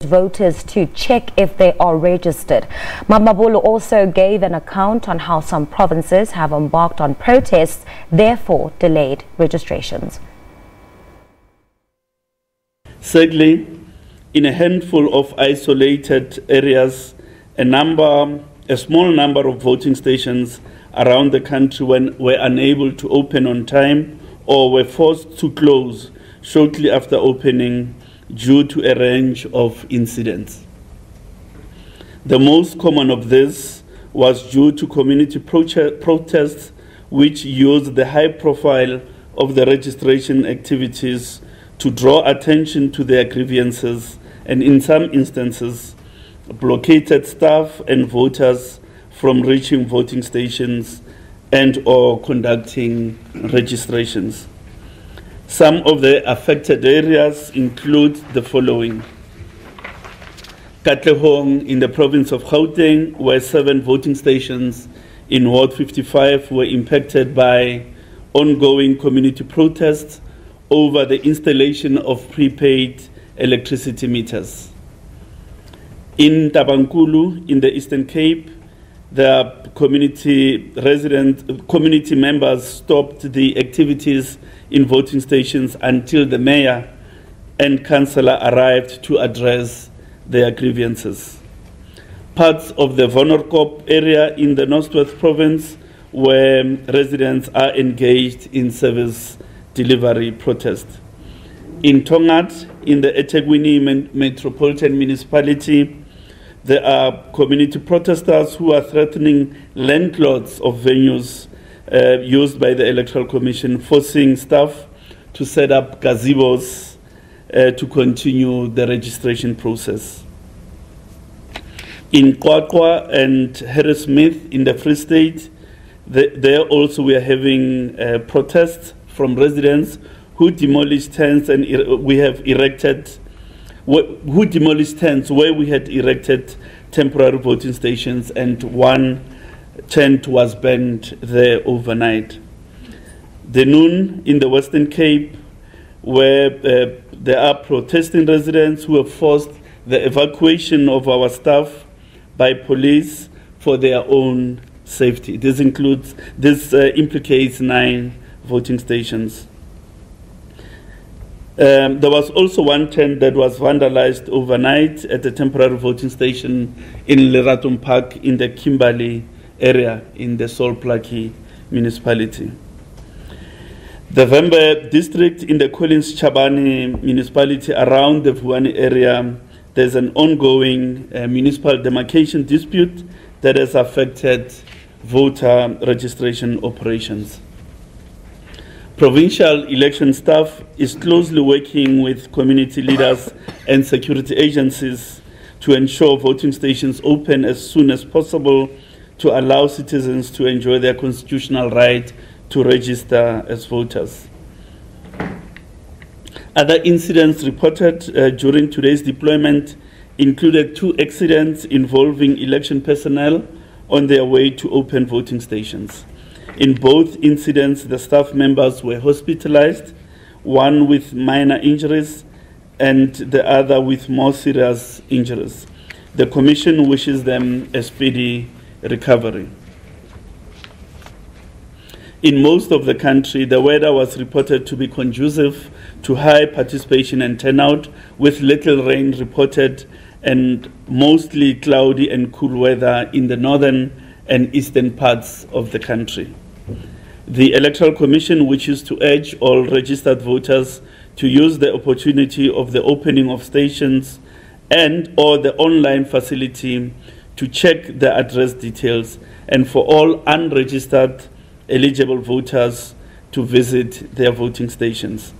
voters to check if they are registered. Mamabolo also gave an account on how some provinces have embarked on protests, therefore delayed registrations. Sadly, in a handful of isolated areas, a small number of voting stations around the country were unable to open on time or were forced to close shortly after opening due to a range of incidents. The most common of this was due to community protests which used the high profile of the registration activities to draw attention to their grievances and in some instances blockaded staff and voters from reaching voting stations and or conducting registrations. Some of the affected areas include the following. Katlehong in the province of Gauteng, where 7 voting stations in Ward 55 were impacted by ongoing community protests over the installation of prepaid electricity meters. In Tabankulu, in the Eastern Cape, the community members stopped the activities in voting stations until the mayor and councillor arrived to address their grievances. Parts of the Vonorkop area in the Northwest Province, where residents are engaged in service delivery protest. In Tongat, in the eThekwini Metropolitan Municipality, there are community protesters who are threatening landlords of venues used by the Electoral Commission, forcing staff to set up gazebos to continue the registration process. In Kwakwa and Harrismith in the Free State, there also we are having protests from residents who demolished tents and who demolished tents where we had erected temporary voting stations, and one tent was burned there overnight. The Noon in the Western Cape, where there are protesting residents who have forced the evacuation of our staff by police for their own safety. This implicates 9 voting stations. There was also one tent that was vandalized overnight at a temporary voting station in Leratum Park in the Kimberley area in the Sol Plaatje municipality. The Vembe district in the Collins Chabane municipality around the Vuani area, there's an ongoing municipal demarcation dispute that has affected voter registration operations. Provincial election staff is closely working with community leaders and security agencies to ensure voting stations open as soon as possible to allow citizens to enjoy their constitutional right to register as voters. Other incidents reported during today's deployment included 2 accidents involving election personnel on their way to open voting stations. In both incidents, the staff members were hospitalized, one with minor injuries and the other with more serious injuries. The Commission wishes them a speedy recovery. In most of the country, the weather was reported to be conducive to high participation and turnout, with little rain reported and mostly cloudy and cool weather in the northern and eastern parts of the country. The Electoral Commission wishes to urge all registered voters to use the opportunity of the opening of stations and or the online facility to check the address details, and for all unregistered eligible voters to visit their voting stations.